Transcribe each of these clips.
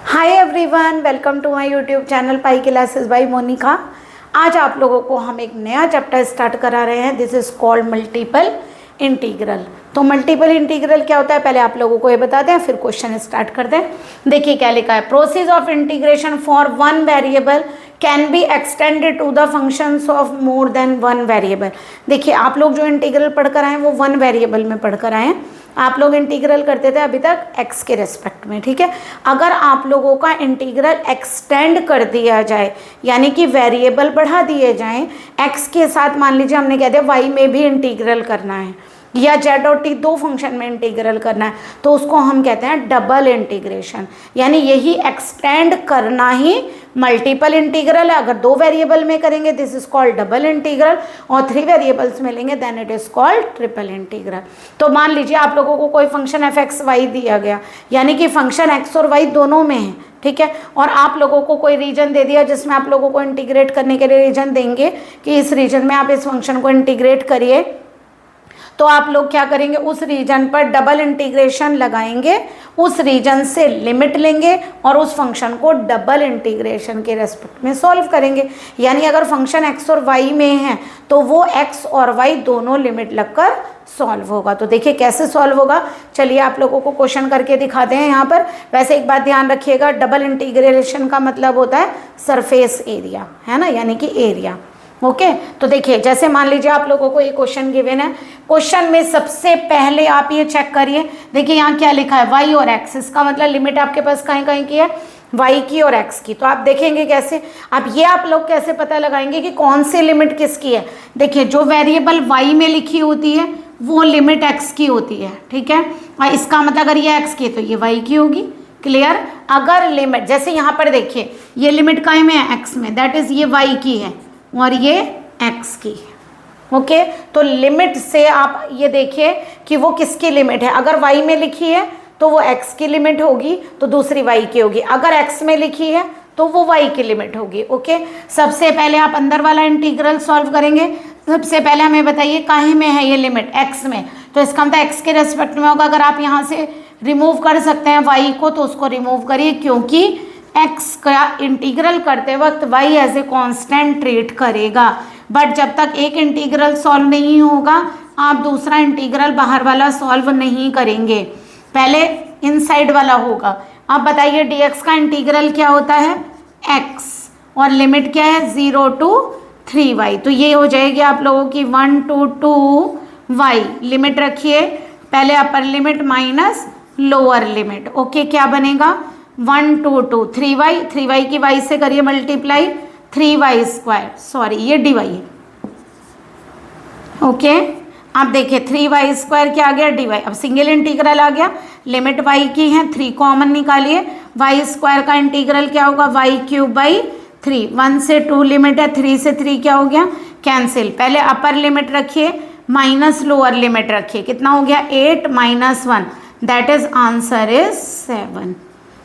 Hi everyone, welcome to my YouTube channel pi classes by Monika. आज आप लोगों को हम एक नया चैप्टर स्टार्ट करा रहे हैं। This is called multiple integral. तो मल्टीपल इंटीग्रल क्या होता है पहले आप लोगों को ये बता दें, फिर क्वेश्चन स्टार्ट कर दें। देखिए क्या लिखा है, process of integration for one variable can be extended to the functions of more than one variable. देखिए आप लोग जो इंटीग्रल पढ़कर आए वो वन वेरिएबल में पढ़कर आए हैं। आप लोग इंटीग्रल करते थे अभी तक एक्स के रेस्पेक्ट में, ठीक है। अगर आप लोगों का इंटीग्रल एक्सटेंड कर दिया जाए, यानी कि वेरिएबल बढ़ा दिए जाएं एक्स के साथ, मान लीजिए हमने कह दिया वाई में भी इंटीग्रल करना है या जेड और टी दो फंक्शन में इंटीग्रल करना है, तो उसको हम कहते हैं डबल इंटीग्रेशन। यानी यही एक्सटेंड करना ही मल्टीपल इंटीग्रल है। अगर दो वेरिएबल में करेंगे this is called double integral, और थ्री वेरिएबल्स में लेंगे then it is called triple integral. तो मान लीजिए आप लोगों को कोई फंक्शन एफ एक्स वाई दिया गया, यानी कि फंक्शन एक्स और वाई दोनों में है, ठीक है। और आप लोगों को कोई रीजन दे दिया जिसमें आप लोगों को इंटीग्रेट करने के लिए रीजन देंगे कि इस रीजन में आप इस फंक्शन को इंटीग्रेट करिए, तो आप लोग क्या करेंगे, उस रीजन पर डबल इंटीग्रेशन लगाएंगे, उस रीजन से लिमिट लेंगे और उस फंक्शन को डबल इंटीग्रेशन के रेस्पेक्ट में सॉल्व करेंगे। यानी अगर फंक्शन एक्स और वाई में है तो वो एक्स और वाई दोनों लिमिट लगकर सॉल्व होगा। तो देखिए कैसे सॉल्व होगा, चलिए आप लोगों को क्वेश्चन करके दिखाते हैं यहाँ पर। वैसे एक बात ध्यान रखिएगा, डबल इंटीग्रेशन का मतलब होता है सरफेस एरिया, है ना, यानी कि एरिया। ओके तो देखिए जैसे मान लीजिए आप लोगों को ये क्वेश्चन गिवन है। क्वेश्चन में सबसे पहले आप ये चेक करिए, देखिए यहाँ क्या लिखा है वाई और एक्स, इसका मतलब लिमिट आपके पास कहीं कहीं की है, वाई की और एक्स की। तो आप देखेंगे कैसे, अब ये आप लोग कैसे पता लगाएंगे कि कौन सी लिमिट किसकी है। देखिए जो वेरिएबल वाई में लिखी होती है वो लिमिट एक्स की होती है, ठीक है। और इसका मतलब अगर ये एक्स की है तो ये वाई की होगी, क्लियर। अगर लिमिट जैसे यहाँ पर देखिए ये लिमिट कहीं में है, एक्स में, दैट इज ये वाई की है और ये x की है। ओके तो लिमिट से आप ये देखिए कि वो किसकी लिमिट है। अगर y में लिखी है तो वो x की लिमिट होगी, तो दूसरी y की होगी। अगर x में लिखी है तो वो y की लिमिट होगी। ओके सबसे पहले आप अंदर वाला इंटीग्रल सॉल्व करेंगे। सबसे पहले हमें बताइए काहे में है ये लिमिट, x में, तो इसका मतलब x के रेस्पेक्ट में होगा। अगर आप यहाँ से रिमूव कर सकते हैं y को तो उसको रिमूव करिए, क्योंकि x का इंटीग्रल करते वक्त y as a constant treat करेगा। बट जब तक एक इंटीग्रल सॉल्व नहीं होगा आप दूसरा इंटीग्रल बाहर वाला सॉल्व नहीं करेंगे, पहले इनसाइड वाला होगा। अब बताइए dx का इंटीग्रल क्या होता है, x, और लिमिट क्या है 0 to 3y। तो ये हो जाएगी आप लोगों की 1 to 2y। लिमिट रखिए पहले upper limit minus lower limit. Okay क्या बनेगा 1 to 2 3y, 3y की y से करिए मल्टीप्लाई, 3y स्क्वायर, सॉरी ये dy है। ओके अब देखिए 3y स्क्वायर क्या आ गया dy। अब सिंगल इंटीग्रल आ गया, लिमिट y की है, 3 कॉमन निकालिए, y स्क्वायर का इंटीग्रल क्या होगा y क्यूब बाई 3। 1 से 2 लिमिट है, 3 से 3 क्या हो गया कैंसिल। पहले अपर लिमिट रखिए माइनस लोअर लिमिट रखिए, कितना हो गया 8 minus 1, that is answer is 7।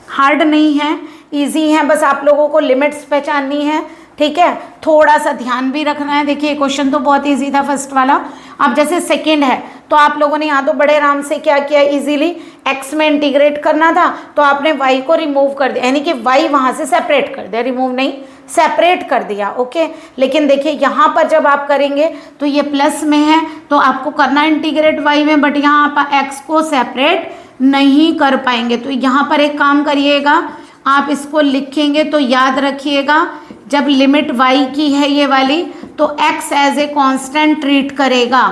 Hard नहीं है, इजी है, बस आप लोगों को लिमिट्स पहचाननी है, ठीक है। थोड़ा सा ध्यान भी रखना है। देखिए क्वेश्चन तो बहुत इजी था फर्स्ट वाला। अब जैसे सेकंड है तो आप लोगों ने यहाँ तो बड़े आराम से क्या किया, इजीली एक्स में इंटीग्रेट करना था तो आपने वाई को रिमूव कर दिया, यानी कि वाई वहाँ से सेपरेट कर दिया, रिमूव नहीं सेपरेट कर दिया। ओके लेकिन देखिए यहाँ पर जब आप करेंगे तो ये प्लस में है तो आपको करना इंटीग्रेट वाई में, बट यहाँ आप एक्स को सेपरेट नहीं कर पाएंगे। तो यहाँ पर एक काम करिएगा, आप इसको लिखेंगे तो याद रखिएगा जब लिमिट y की है ये वाली तो x as a constant treat करेगा,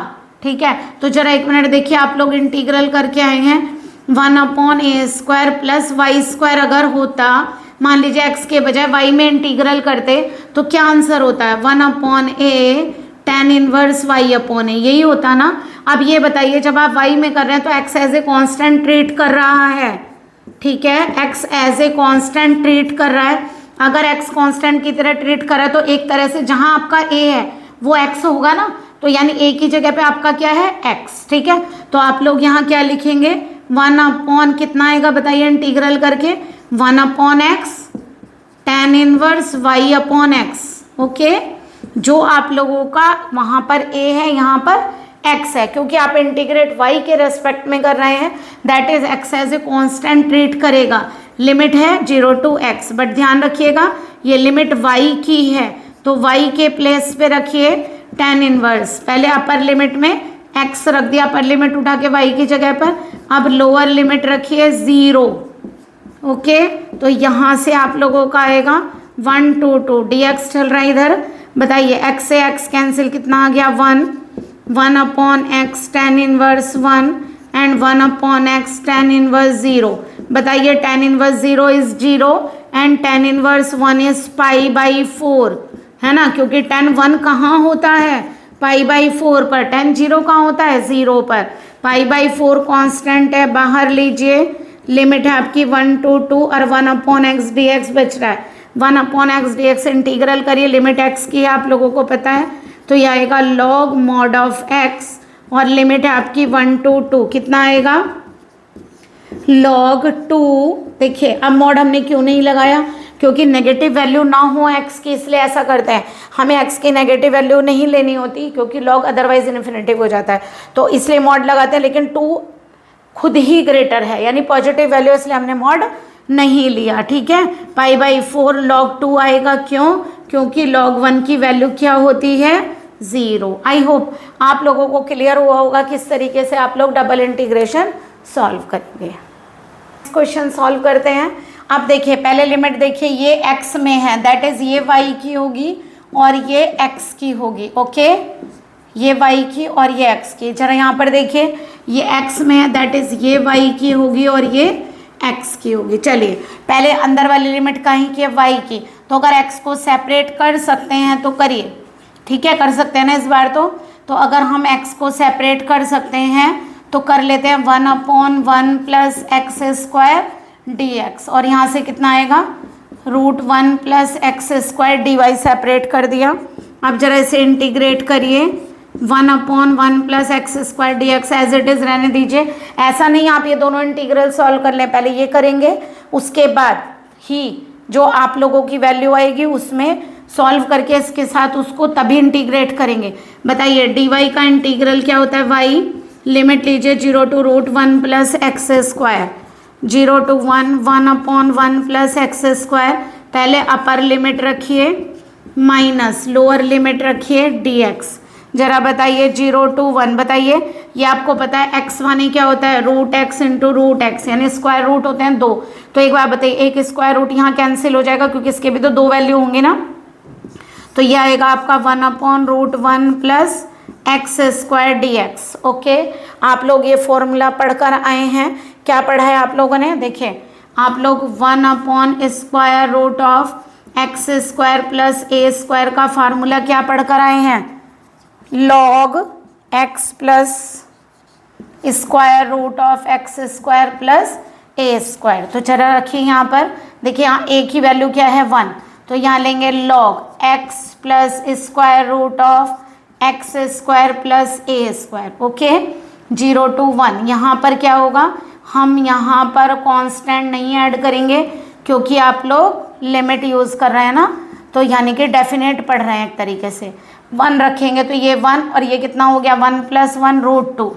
ठीक है। तो जरा एक मिनट देखिए, आप लोग इंटीग्रल करके आए हैं 1/a square plus Y square. अगर होता मान लीजिए x के बजाय y में इंटीग्रल करते तो क्या आंसर होता है 1/a tan इनवर्स y/a, यही होता ना। अब ये बताइए जब आप y में कर रहे हैं तो x as a constant treat कर रहा है, ठीक है, x as a constant treat कर रहा है। अगर x कांस्टेंट की तरह ट्रीट कर रहा है तो एक तरह से जहां आपका a है वो x होगा ना, तो यानी a की जगह पे आपका क्या है x, ठीक है। तो आप लोग यहाँ क्या लिखेंगे 1/, कितना आएगा बताइए इंटीग्रल करके 1/x tan inverse y/x। Okay जो आप लोगों का वहां पर a है यहाँ पर x है, क्योंकि आप इंटीग्रेट y के रेस्पेक्ट में कर रहे हैं, that is x as a constant treat करेगा। लिमिट है 0 to x, बट ध्यान रखिएगा ये लिमिट y की है, तो y के प्लेस पे रखिए tan इनवर्स। पहले अपर लिमिट में x रख दिया, अपर लिमिट उठा के y की जगह पर, अब लोअर लिमिट रखिए 0। ओके, तो यहाँ से आप लोगों का आएगा 1 2 2 dx चल रहा है इधर, बताइए x से x कैंसिल, कितना आ गया 1 upon x tan inverse 1 and 1 upon x tan inverse 0। बताइए tan inverse 0 is 0 and tan inverse 1 is pi by 4, है ना, क्योंकि tan 1 कहाँ होता है पाई बाई 4 पर, tan 0 कहाँ होता है 0 पर। पाई बाई 4 कांस्टेंट है, बाहर लीजिए, लिमिट है आपकी 1 to 2 और 1 अपॉन एक्स डी एक्स बच रहा है, 1 upon x D x integral करिए, लिमिट x की है आप लोगों को पता है, तो ये आएगा लॉग मॉड ऑफ x और लिमिट है आपकी 1 to 2, कितना आएगा log 2। देखिए अब मॉड हमने क्यों नहीं लगाया, क्योंकि नेगेटिव वैल्यू ना हो x की, इसलिए ऐसा करते हैं, हमें x की नेगेटिव वैल्यू नहीं लेनी होती क्योंकि log अदरवाइज इन्फिनिटिव हो जाता है, तो इसलिए मॉड लगाते हैं, लेकिन 2 खुद ही ग्रेटर है यानी पॉजिटिव वैल्यू, इसलिए हमने मॉड नहीं लिया, ठीक है। पाई बाई 4 log 2 आएगा, क्यों, क्योंकि log 1 की वैल्यू क्या होती है 0। आई होप आप लोगों को क्लियर हुआ होगा किस तरीके से आप लोग डबल इंटीग्रेशन सॉल्व करेंगे। क्वेश्चन सॉल्व करते हैं। अब देखिए पहले लिमिट देखिए, ये x में है, दैट इज ये y की होगी और ये x की होगी, ओके, ये y की और ये x की। जरा यहाँ पर देखिए ये x में है, दैट इज ये y की होगी और ये x की होगी। चलिए पहले अंदर वाली लिमिट कहीं की है y की, तो अगर x को सेपरेट कर सकते हैं तो करिए, ठीक है, कर सकते हैं ना इस बार तो अगर हम x को सेपरेट कर सकते हैं तो कर लेते हैं 1 upon 1 plus x square d x, और यहाँ से कितना आएगा √1 plus x square d y, separate कर दिया। अब जरा इसे इंटीग्रेट करिए, 1 upon 1 plus x square d x as it is रहने दीजिए, ऐसा नहीं आप ये दोनों इंटीग्रल सॉल्व कर लें, पहले ये करेंगे उसके बाद ही जो आप लोगों की वैल्यू आएगी उसमें सॉल्व करके इसके साथ उसको तभी इंटीग्रेट करेंगे। बताइए डी वाई का इंटीग्रल क्या होता है, वाई लिमिट लीजिए 0 to √1 plus x square, 0 to 1 upon 1 plus x square, पहले अपर लिमिट रखिए माइनस लोअर लिमिट रखिए dx। जरा बताइए 0 to 1, बताइए ये आपको पता है x1 ही क्या होता है √x इंटू √x, यानी स्क्वायर रूट होते हैं 2, तो एक बार बताइए एक स्क्वायर रूट यहाँ कैंसिल हो जाएगा क्योंकि इसके भी तो 2 वैल्यू होंगे ना, तो ये आएगा आपका 1 upon √1 plus x square d x. Okay, आप लोग ये फॉर्मूला पढ़कर आए हैं, क्या पढ़ा है आप लोगों ने, देखिए आप लोग 1 upon square root of x square plus a square का फार्मूला क्या पढ़कर आए हैं, log x plus square root of x square plus a square. तो चला रखिए यहाँ पर, देखिए यहाँ ए की वैल्यू क्या है 1, तो यहाँ लेंगे log x plus square root of x square plus a square. Okay, 0 to 1, यहाँ पर क्या होगा, हम यहाँ पर कांस्टेंट नहीं ऐड करेंगे क्योंकि आप लोग लिमिट यूज़ कर रहे हैं ना, तो यानी कि डेफिनेट पढ़ रहे हैं एक तरीके से, 1 रखेंगे तो ये 1 और ये कितना हो गया 1 + 1 √2।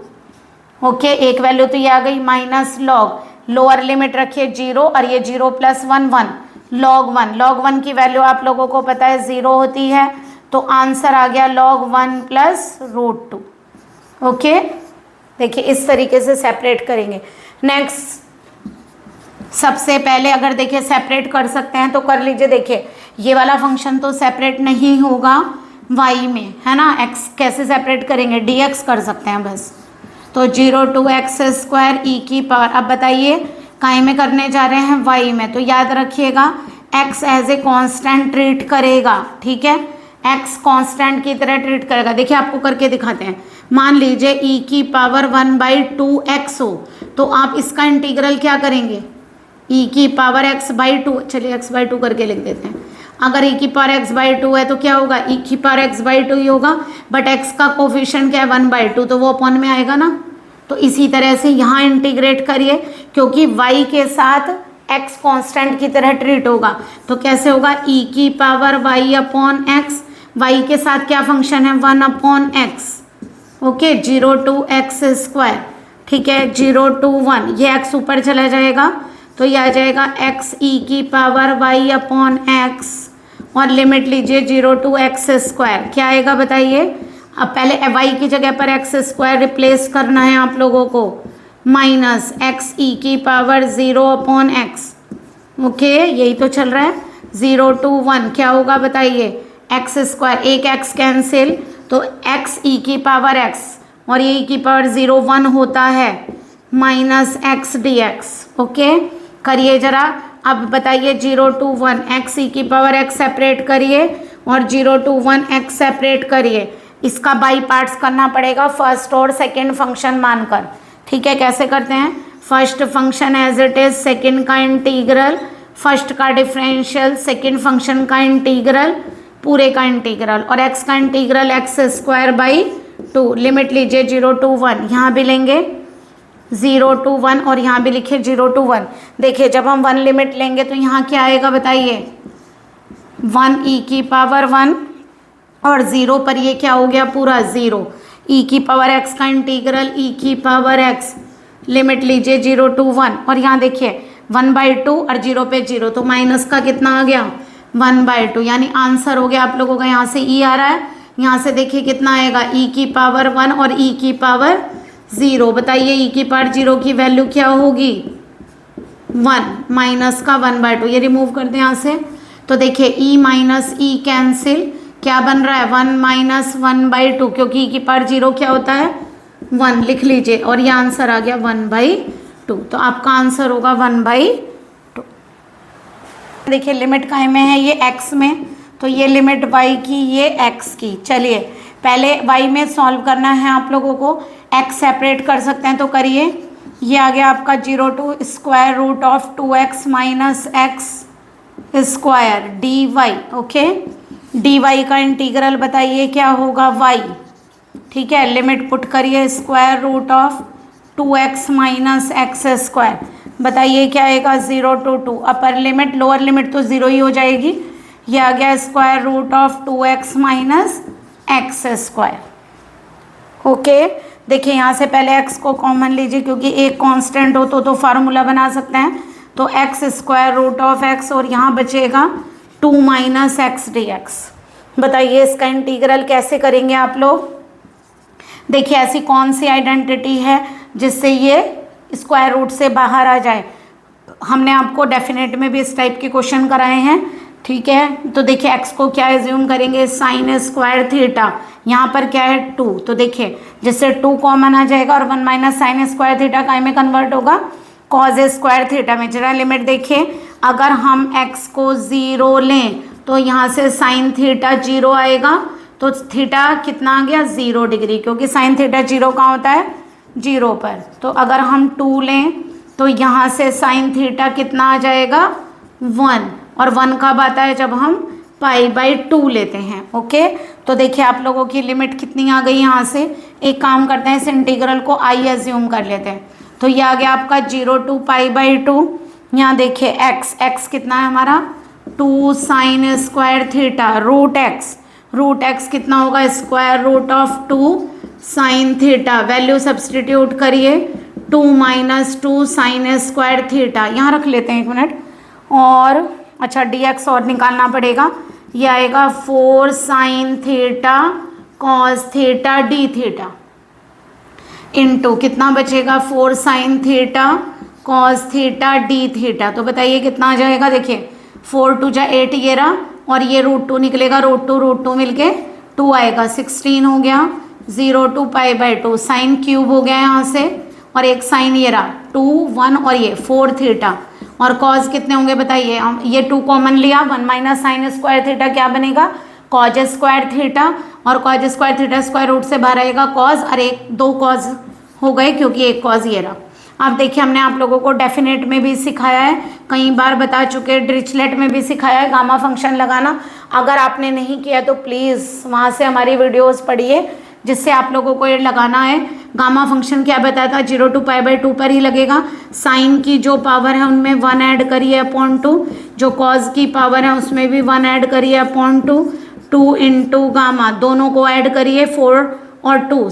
ओके, एक वैल्यू तो ये आ गई माइनस लॉग, लोअर लिमिट रखिए 0 और ये 0 + 1 1, log 1 की वैल्यू आप लोगों को पता है 0 होती है, तो आंसर आ गया log 1 + √2। ओके, देखिए इस तरीके से सेपरेट करेंगे। नेक्स्ट, सबसे पहले अगर देखिए सेपरेट कर सकते हैं तो कर लीजिए। देखिए ये वाला फंक्शन तो सेपरेट नहीं होगा y में, है ना, x कैसे सेपरेट करेंगे, dx कर सकते हैं बस, तो 0 to x² e की पावर। अब बताइए काहे में करने जा रहे हैं, y में, तो याद रखिएगा x as a constant treat करेगा, ठीक है, x कांस्टेंट की तरह ट्रीट करेगा। देखिए आपको करके दिखाते हैं, मान लीजिए e की पावर 1/2x हो, तो आप इसका इंटीग्रल क्या करेंगे, e की पावर x/2, चलिए x/2 करके लिख देते हैं। अगर e की पावर x/2 है तो क्या होगा, e की पावर x/2 ही होगा, बट x का कोफिशिएंट क्या है 1/2, तो वो अपॉन में आएगा ना, तो इसी तरह से यहाँ इंटीग्रेट करिए क्योंकि y के साथ x कांस्टेंट की तरह ट्रीट होगा, तो कैसे होगा, e की पावर y/x, y के साथ क्या फंक्शन है 1/x। ओके, 0 to x², ठीक है, 0 to 1, ये x ऊपर चला जाएगा तो ये आ जाएगा एक्स ई की पावर वाई अपॉन एक्स, और लिमिट लीजिए 0 टू एक्स स्क्वायर। क्या आएगा बताइए? अब पहले वाई की जगह पर एक्स स्क्वायर रिप्लेस करना है आप लोगों को, माइनस एक्स ई की पावर 0 अपॉन एक्स। ओके, यही तो चल रहा है। 0 टू 1 क्या होगा बताइए? एक्स स्क्वायर, एक एक्स कैंसिल, तो एक्स ई की पावर एक्स और ये ई की पावर 0 1 होता है, minus x D x. Okay, करिए जरा। अब बताइए 0 टू 1 एक्स ई की पावर एक्स सेपरेट करिए और 0 टू 1 एक्स सेपरेट करिए। इसका बाई पार्ट्स करना पड़ेगा फर्स्ट और सेकेंड फंक्शन मानकर। ठीक है, कैसे करते हैं? First function as it is, second का इंटीग्रल, फर्स्ट का डिफरेंशियल, सेकेंड फंक्शन का इंटीग्रल, पूरे का इंटीग्रल, और एक्स का integral x square by 2। Limit लीजिए 0 टू 1, यहाँ भी लेंगे 0 टू 1 और यहाँ भी लिखिए 0 टू 1। देखिए जब हम 1 लिमिट लेंगे तो यहाँ क्या आएगा बताइए? 1 ई की पावर 1 और 0 पर ये क्या हो गया? पूरा 0। ई की पावर एक्स का इंटीग्रल ई की पावर एक्स, लिमिट लीजिए 0 टू 1, और यहाँ देखिए 1/2 और 0 पे 0, तो माइनस का कितना आ गया? 1/2। यानी आंसर हो गया आप लोगों का, यहाँ से ई आ रहा है, यहाँ से देखिए कितना आएगा? ई की पावर 1 और ई की पावर 0। बताइए ई की पावर 0 की वैल्यू क्या होगी? 1, माइनस का 1/2, ये रिमूव कर दें यहाँ से। तो देखिए ई माइनस ई कैंसिल, क्या बन रहा है? 1 माइनस 1/2, क्योंकि ई की पावर 0 क्या होता है? 1 लिख लीजिए, और ये आंसर आ गया 1/2। तो आपका आंसर होगा 1/2। देखिए लिमिट काहे में है? ये x में, तो ये लिमिट y की, ये x की। चलिए पहले y में सॉल्व करना है आप लोगों को। x सेपरेट कर सकते हैं तो करिए। ये आ गया आपका 0 to square root of 2x माइनस x square d y. Okay, d y का इंटीग्रल बताइए क्या होगा? y। ठीक है, लिमिट पुट करिए स्क्वायर रूट ऑफ 2x माइनस एक्स स्क्वायर। बताइए क्या आएगा? 0 to 2। Upper limit lower limit तो 0 ही हो जाएगी। ये आ गया स्क्वायर रूट ऑफ 2x माइनस एक्स स्क्वायर। ओके, देखिए यहाँ से पहले x को कॉमन लीजिए, क्योंकि एक कांस्टेंट हो तो फार्मूला बना सकते हैं। तो x square root of x, और यहाँ बचेगा 2 माइनस एक्स डी एक्स। बताइए इसका इंटीग्रल कैसे करेंगे आप लोग? देखिए ऐसी कौन सी आइडेंटिटी है जिससे ये स्क्वायर रूट से बाहर आ जाए? हमने आपको डेफिनेट में भी इस टाइप के क्वेश्चन कराए हैं। ठीक है, तो देखिए x को क्या एज्यूम करेंगे? Sign square theta. यहाँ पर क्या है? 2। तो देखिए जिससे 2 कॉमन आ जाएगा, और 1 माइनस साइन स्क्वायर थीटा काय में कन्वर्ट होगा? कॉज स्क्वायर थीटा में। जरा लिमिट देखिए, अगर हम x को 0 लें तो यहाँ से साइन थीटा 0 आएगा, तो थीटा कितना आ गया? 0 डिग्री, क्योंकि साइन थीटा 0 कहाँ होता है? 0 पर। तो अगर हम 2 लें तो यहाँ से साइन थीटा कितना आ जाएगा? 1, और 1 कब आता है? जब हम π/2 लेते हैं। ओके, तो देखिए आप लोगों की लिमिट कितनी आ गई यहाँ से। एक काम करते हैं, इस इंटीग्रल को i एज्यूम कर लेते हैं। तो ये आ गया आपका 0 टू π/2। यहाँ देखिए x कितना है हमारा? 2 sine square theta root x कितना होगा? Square root of 2 sine theta. Value substitute करिए, 2 माइनस 2 साइन स्क्वायर थीटा। यहाँ रख लेते हैं 1 मिनट। और अच्छा dx और निकालना पड़ेगा। ये आएगा 4 sine theta cos theta D theta into कितना बचेगा? 4 sine theta cos theta D theta. तो बताइए कितना आ जाएगा? देखिए 4 2 जा 8 ये रहा, और ये √2 निकलेगा, √2 मिलके 2 आएगा, 16 हो गया। 0 टू π/2 साइन क्यूब हो गया यहाँ से, और एक साइन ये रहा 2 1, और ये 4 थीटा, और कॉज कितने होंगे बताइए? ये 2 कॉमन लिया, 1 माइनस साइन स्क्वायर थीटा क्या बनेगा? कॉज स्क्वायर थीटा, और cos square theta square root से बाहर आएगा कॉज, और 2 कॉज हो गए क्योंकि एक कॉज ये रहा। अब देखिए हमने आप लोगों को डेफिनेट में भी सिखाया है, कई बार बता चुके हैं, डिरिचलेट में भी सिखाया है गामा फंक्शन लगाना। अगर आपने नहीं किया तो प्लीज़ वहाँ से हमारी वीडियोस पढ़िए, जिससे आप लोगों को ये लगाना है। गामा फंक्शन क्या बताया था? 0 टू π/2 पर ही लगेगा। साइन की जो पावर है उनमें 1 ऐड करिए अपॉन 2, जो कॉज की पावर है उसमें भी 1 ऐड करिए अपॉन 2, 2 इंटू गामा, दोनों को ऐड करिए 4 और 2,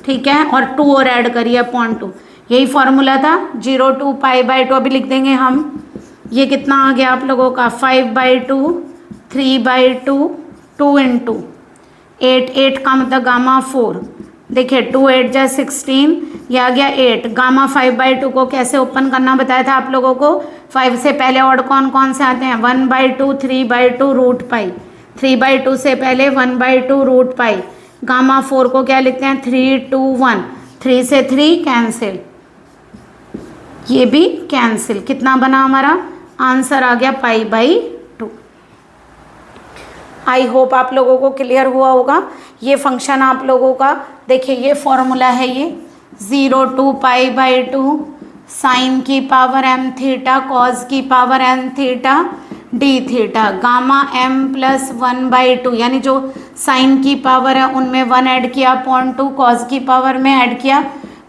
ठीक है, और 2 और ऐड करिए अपॉन 2। यही फॉर्मूला था 0 to π/2। अभी लिख देंगे हम, ये कितना आ गया आप लोगों का 5/2, 3/2, 2 × 8, 8 का मतलब गामा 4। देखिए 2 8 जा 16, ये आ गया 8। गामा 5/2 को कैसे ओपन करना बताया था आप लोगों को। 5 से पहले और कौन कौन से आते हैं, 1/2, 3/2, √π। 3/2 से पहले 1/2 √π। गामा 4 को क्या लिखते हैं, 3 2 1, 3 से 3 कैंसिल, ये भी कैंसिल। कितना बना हमारा आंसर आ गया π/2। आई होप आप लोगों को क्लियर हुआ होगा। ये फंक्शन आप लोगों का देखिए, ये फॉर्मूला है, ये 0 to π/2 साइन की पावर m थीटा कॉस की power n theta d theta gamma m plus 1/2, यानी जो साइन की पावर है उनमें 1 ऐड किया अपॉन 2, कॉस की पावर में ऐड किया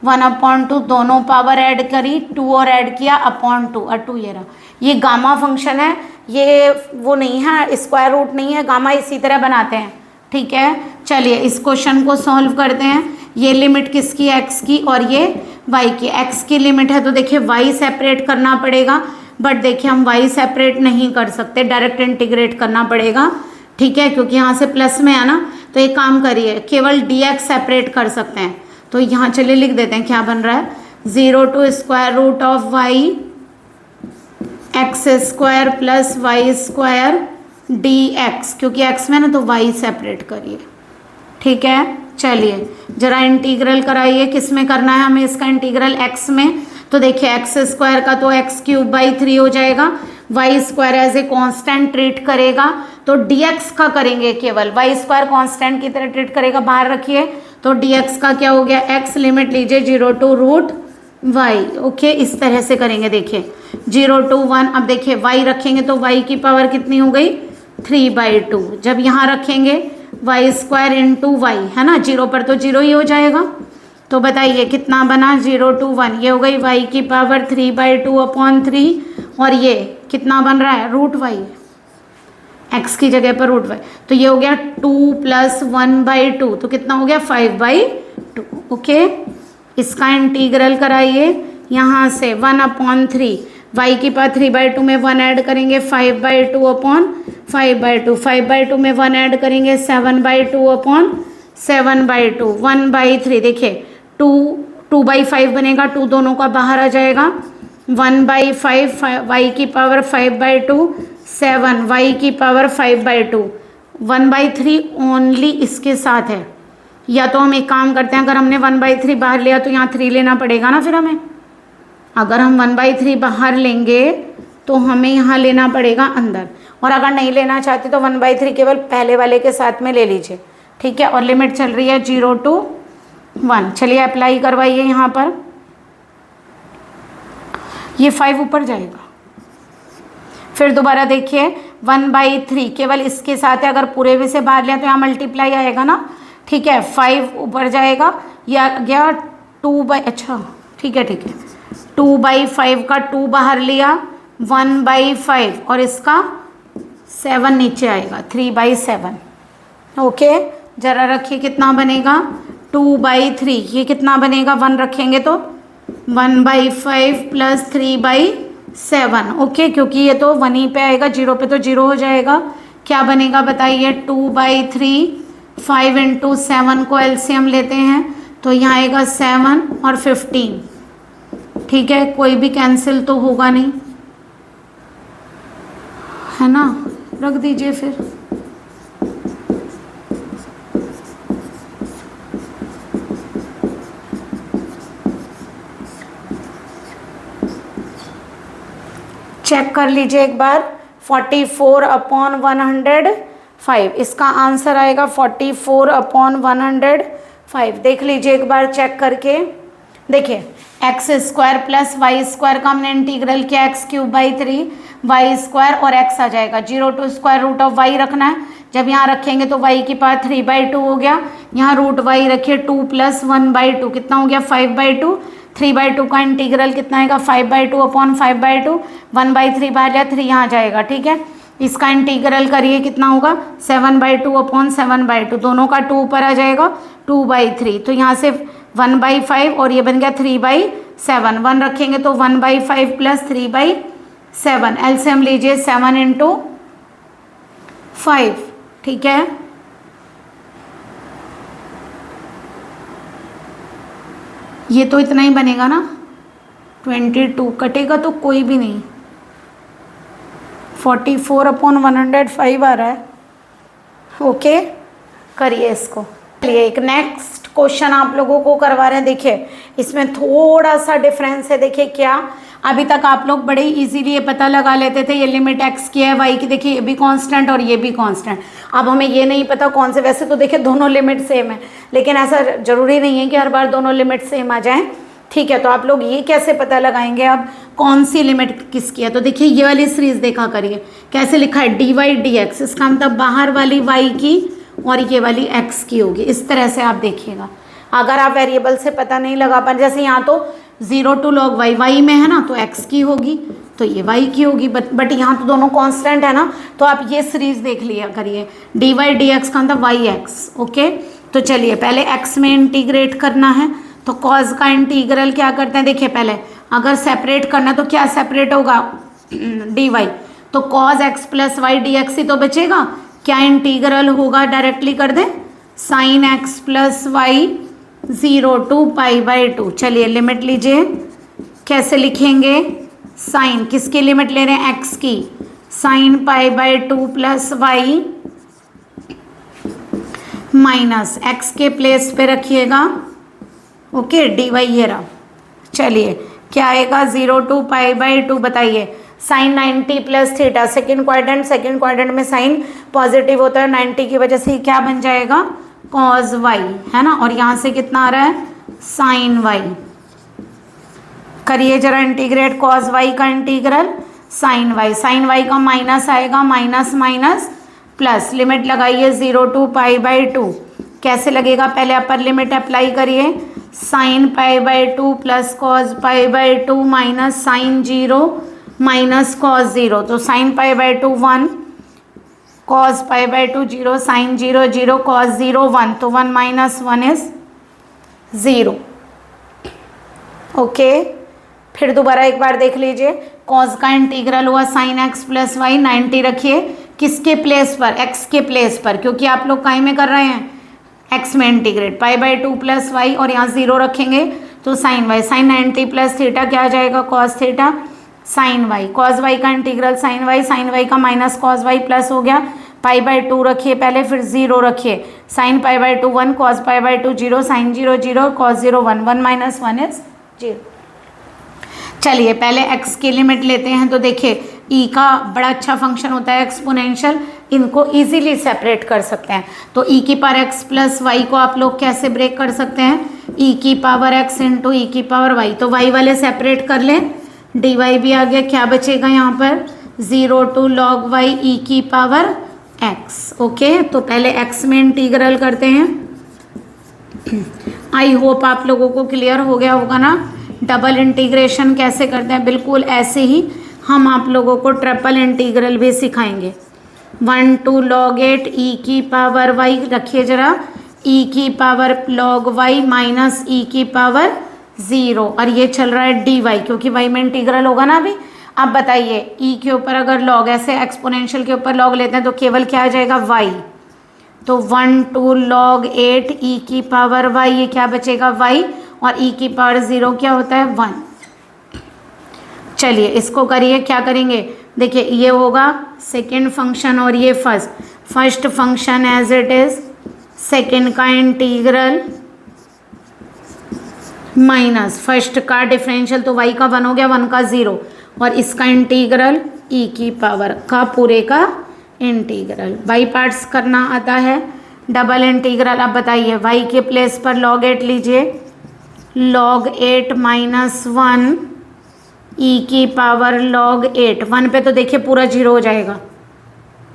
1/2, दोनों पावर ऐड करी 2 और ऐड किया अपॉन 2 और 2 ये रहा। ये गामा फंक्शन है, ये वो नहीं है, स्क्वायर रूट नहीं है, गामा इसी तरह बनाते हैं। ठीक है, चलिए इस क्वेश्चन को सॉल्व करते हैं। ये लिमिट किसकी, x की, और ये y की। x की लिमिट है तो देखिए y सेपरेट करना पड़ेगा, बट देखिए हम y सेपरेट नहीं कर सकते, डायरेक्ट इंटीग्रेट करना पड़ेगा। ठीक है, क्योंकि यहाँ से प्लस में है ना, तो एक काम करिए, केवल dx सेपरेट कर सकते हैं। तो यहाँ चलिए लिख देते हैं क्या बन रहा है, 0 to √y x² plus y² dx, क्योंकि x में ना तो y सेपरेट करिए। ठीक है, चलिए जरा इंटीग्रल कराइए, किस में करना है हमें इसका इंटीग्रल, x में। तो देखिए x² का तो x³/3 हो जाएगा, y² as a constant treat करेगा तो dx का करेंगे, केवल y² कांस्टेंट की तरह ट्रीट करेगा, बाहर रखिए। तो dx का क्या हो गया, x लिमिट लीजिए 0 to √y। ओके, इस तरह से करेंगे। देखिए 0 to 1, अब देखिए y रखेंगे तो y की पावर कितनी हो गई, 3/2। जब यहाँ रखेंगे y² × y, है ना, 0 पर तो 0 ही हो जाएगा। तो बताइए कितना बना, 0 to 1, ये हो गई y की पावर 3/2/3, और ये कितना बन रहा है, √y, x की जगह पर √y। तो ये हो गया 2 + 1/2, तो कितना हो गया 5/2। ओके, इसका इंटीग्रल कराइए, यहाँ से 1/3, y की पावर 3/2 में 1 ऐड करेंगे 5/2/5/2, 5/2 में 1 ऐड करेंगे 7/2/7/2, 1/3। देखिए 2/5 बनेगा, 2 दोनों का बाहर आ जाएगा, 1/5, y की पावर 5/2, 7, y की पावर 5/2, 1/3 ओनली इसके साथ है। या तो हम एक काम करते हैं, अगर हमने 1/3 बाहर लिया तो यहाँ 3 लेना पड़ेगा ना, फिर हमें अगर हम 1/3 बाहर लेंगे तो हमें यहाँ लेना पड़ेगा अंदर, और अगर नहीं लेना चाहते तो 1/3 केवल पहले वाले के साथ में ले लीजिए। ठीक है, और लिमिट चल रही है 0 to 1। चलिए अप्लाई करवाइए, यहाँ पर ये 5 ऊपर जाएगा। फिर दोबारा देखिए 1/3 केवल इसके साथ है, अगर पूरे में से बाहर लिया तो यहाँ मल्टीप्लाई आएगा ना। ठीक है, 5 ऊपर जाएगा, या गया 2 2/5 का 2 बाहर लिया, 1/5, और इसका 7 नीचे आएगा, 3/7। ओके, जरा रखिए कितना बनेगा, 2/3, ये कितना बनेगा, 1 रखेंगे तो 1/5 + 3/7। ओके, क्योंकि ये तो 1 ही पे आएगा, 0 पे तो 0 हो जाएगा। क्या बनेगा बताइए, 2/3, 5 × 7 को एलसीएम लेते हैं तो यहाँ आएगा 7 और 15। ठीक है, कोई भी कैंसिल तो होगा नहीं, है ना, रख दीजिए फिर। चेक कर लीजिए एक बार, 44/105, इसका आंसर आएगा 44/105। देख लीजिए एक बार चेक करके। देखिए x² + y² का हमने इंटीग्रल किया, x³/3, y² और x आ जाएगा, 0 to √y रखना है। जब यहाँ रखेंगे तो y की पावर 3/2 हो गया, यहाँ √y रखिए, 2 + 1/2 कितना हो गया, 5/2। 3/2 का इंटीग्रल कितना आएगा, 5/2/5/2, 1/3 बाहर लिया, 3 यहाँ आ जाएगा। ठीक है, इसका इंटीग्रल करिए, कितना होगा, 7/2/7/2, दोनों का 2 ऊपर आ जाएगा, 2/3। तो यहाँ से 1/5 और ये बन गया 7, 1 रखेंगे तो 1/5 प्लस 3/7, एलसीएम लीजिए 7 × 5, ठीक है। ये तो इतना ही बनेगा ना, 22 कटेगा तो कोई भी नहीं, 44/105 आ रहा है। ओके, करिए इसको। चलिए एक नेक्स्ट क्वेश्चन आप लोगों को करवा रहे हैं। देखिए इसमें थोड़ा सा डिफरेंस है। देखिए क्या, अभी तक आप लोग बड़े इजीली ये पता लगा लेते थे, ये लिमिट x की है, y की, देखिए ये भी कांस्टेंट और ये भी कांस्टेंट। अब हमें ये नहीं पता कौन से, वैसे तो देखिए दोनों लिमिट सेम है, लेकिन ऐसा जरूरी नहीं है कि हर बार दोनों लिमिट सेम आ जाएं, ठीक है। तो आप लोग ये कैसे पता लगाएंगे अब कौन सी लिमिट किसकी है? तो देखिए ये वाली सीरीज देखा करिए, कैसे लिखा है, dy/dx, इसका मतलब बाहर वाली y की और ये वाली x की होगी। इस तरह से आप देखिएगा। अगर आप वेरिएबल से पता नहीं लगा पा, जैसे यहाँ तो 0 to log y, y में है ना तो x की होगी, तो ये y की होगी, बट यहाँ तो दोनों कांस्टेंट है ना, तो आप ये सीरीज देख लिया करिए, dy/dx का मतलब yx। ओके, तो चलिए पहले x में इंटीग्रेट करना है, तो cos का इंटीग्रल क्या करते हैं, देखिए पहले अगर सेपरेट करना तो क्या सेपरेट होगा, dy, तो cos x plus y dx ही तो बचेगा। क्या इंटीग्रल होगा, डायरेक्टली कर दें, sin x plus y 0 to π/2। चलिए लिमिट लीजिए, कैसे लिखेंगे, साइन किसकी लिमिट ले रहे हैं, x की, sin π/2 plus Y minus x के प्लेस पे रखिएगा। ओके, dy ये रहा। चलिए क्या आएगा, 0 to π/2, बताइए, sine 90 plus theta, second quadrant में साइन पॉजिटिव होता है, 90 की वजह से क्या बन जाएगा, cos y, है ना, और यहाँ से कितना आ रहा है, sin y। करिए जरा इंटीग्रेट cos y का इंटीग्रल sin y का माइनस आएगा, माइनस माइनस प्लस, लिमिट लगाइए 0 to π/2, कैसे लगेगा, पहले अपर लिमिट अप्लाई करिए, sin π/2 plus cos π/2 minus sin 0 minus cos 0, तो sin π/2 1, cos π/2 0, sin 0 0, cos 0 1, तो 1 माइनस 1 इज 0। ओके, फिर दोबारा एक बार देख लीजिए, cos का इंटीग्रल हुआ sin x प्लस वाई, 90 रखिए किसके प्लेस पर, x के प्लेस पर, क्योंकि आप लोग काई में कर रहे हैं, x में इंटीग्रेट, π/2 प्लस वाई, और यहाँ 0 रखेंगे तो sin y, sin 90 plus theta क्या आ जाएगा, cos theta sin y, cos y का इंटीग्रल sin y का माइनस cos y प्लस हो गया, π/2 रखिए पहले, फिर 0 रखिए, sin π/2 1, cos π/2 0, sin 0 0, cos 0 1, 1 minus 1 is 0। चलिए पहले x की लिमिट लेते हैं। तो देखिए e का बड़ा अच्छा फंक्शन होता है एक्सपोनेंशियल, इनको इजीली सेपरेट कर सकते हैं। तो e की पावर x प्लस वाई को आप लोग कैसे ब्रेक कर सकते हैं, e की पावर x इंटू e की पावर y, तो y वाले सेपरेट कर लें, dy भी आ गया, क्या बचेगा यहाँ पर, 0 to log y e की पावर x। ओके, तो पहले x में इंटीग्रल करते हैं। आई होप आप लोगों को क्लियर हो गया होगा ना। डबल इंटीग्रेशन कैसे करते हैं, बिल्कुल ऐसे ही हम आप लोगों को ट्रिपल इंटीग्रल भी सिखाएंगे। 1 to log 8 e की पावर y, रखिए जरा, e की power log y minus e की पावर 0, और ये चल रहा है dy, क्योंकि y में इंटीग्रल होगा ना अभी। अब बताइए e के ऊपर अगर log, ऐसे एक्सपोनेंशियल के ऊपर log लेते हैं तो केवल क्या आ जाएगा, y, तो 1 to log 8 e की पावर y, ये क्या बचेगा y, और e की पावर 0 क्या होता है, 1। चलिए इसको करिए, क्या करेंगे, देखिए ये होगा सेकेंड फंक्शन और ये first function as it is, second का इंटीग्रल माइनस फर्स्ट का डिफरेंशियल, तो y का 1 हो गया, 1 का 0, और इसका इंटीग्रल e की पावर का पूरे का इंटीग्रल। बाई पार्ट्स करना आता है, डबल इंटीग्रल। अब बताइए y के प्लेस पर log 8 लीजिए, log 8 माइनस 1 e की पावर log 8, 1 पे तो देखिए पूरा 0 हो जाएगा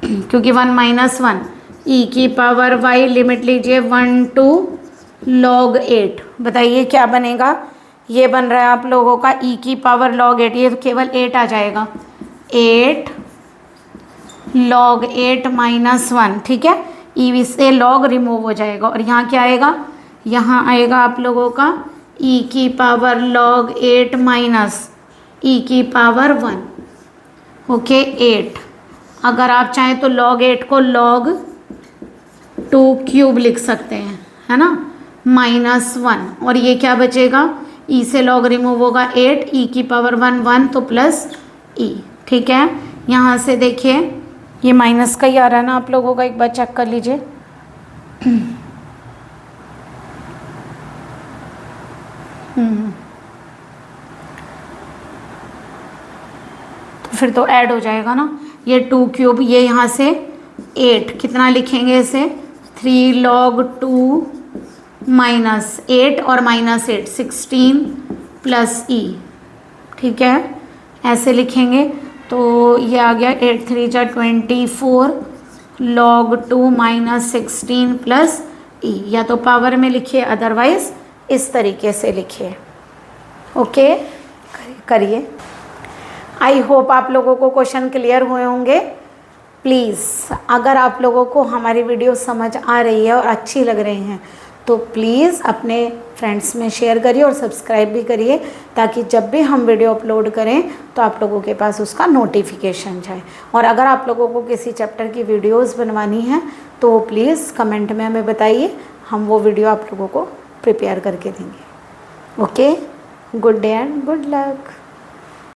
क्योंकि 1 माइनस 1 e की पावर y, लिमिट लीजिए 1 to log 8, बताइए क्या बनेगा, ये बन रहा है आप लोगों का e की पावर log 8, ये तो केवल 8 आ जाएगा, 8 log 8 माइनस 1, ठीक है, e से log रिमूव हो जाएगा, और यहाँ क्या आएगा, यहाँ आएगा आप लोगों का ई की पावर log 8 माइनस ई की पावर 1, ओके 8। अगर आप चाहें तो log 8 को log 2 क्यूब लिख सकते हैं, है ना, -1। और ये क्या बचेगा, ई से log रिमूव होगा 8, ई की पावर 1 1 तो प्लस ई। ठीक है, यहाँ से देखिए ये माइनस का ही आ रहा है ना आप लोगों का, एक बार चेक कर लीजिए। तो फिर तो ऐड हो जाएगा ना, ये 2 क्यूब, ये यहाँ से 8, कितना लिखेंगे इसे, 3 log 2 माइनस 8 और -8 16 प्लस ई। ठीक है, ऐसे लिखेंगे तो ये आ गया 8 3 जा 24 log 2 माइनस 16 प्लस ई। या तो पावर में लिखिए, अदरवाइज इस तरीके से लिखिए। ओके, करिए। आई होप आप लोगों को क्वेश्चन क्लियर हुए होंगे। प्लीज़ अगर आप लोगों को हमारी वीडियो समझ आ रही है और अच्छी लग रही हैं तो प्लीज़ अपने फ्रेंड्स में शेयर करिए और सब्सक्राइब भी करिए, ताकि जब भी हम वीडियो अपलोड करें तो आप लोगों के पास उसका नोटिफिकेशन जाए। और अगर आप लोगों को किसी चैप्टर की वीडियोस बनवानी है तो प्लीज़ कमेंट में हमें बताइए, हम वो वीडियो आप लोगों को प्रिपेयर करके देंगे। Okay, good day and good luck.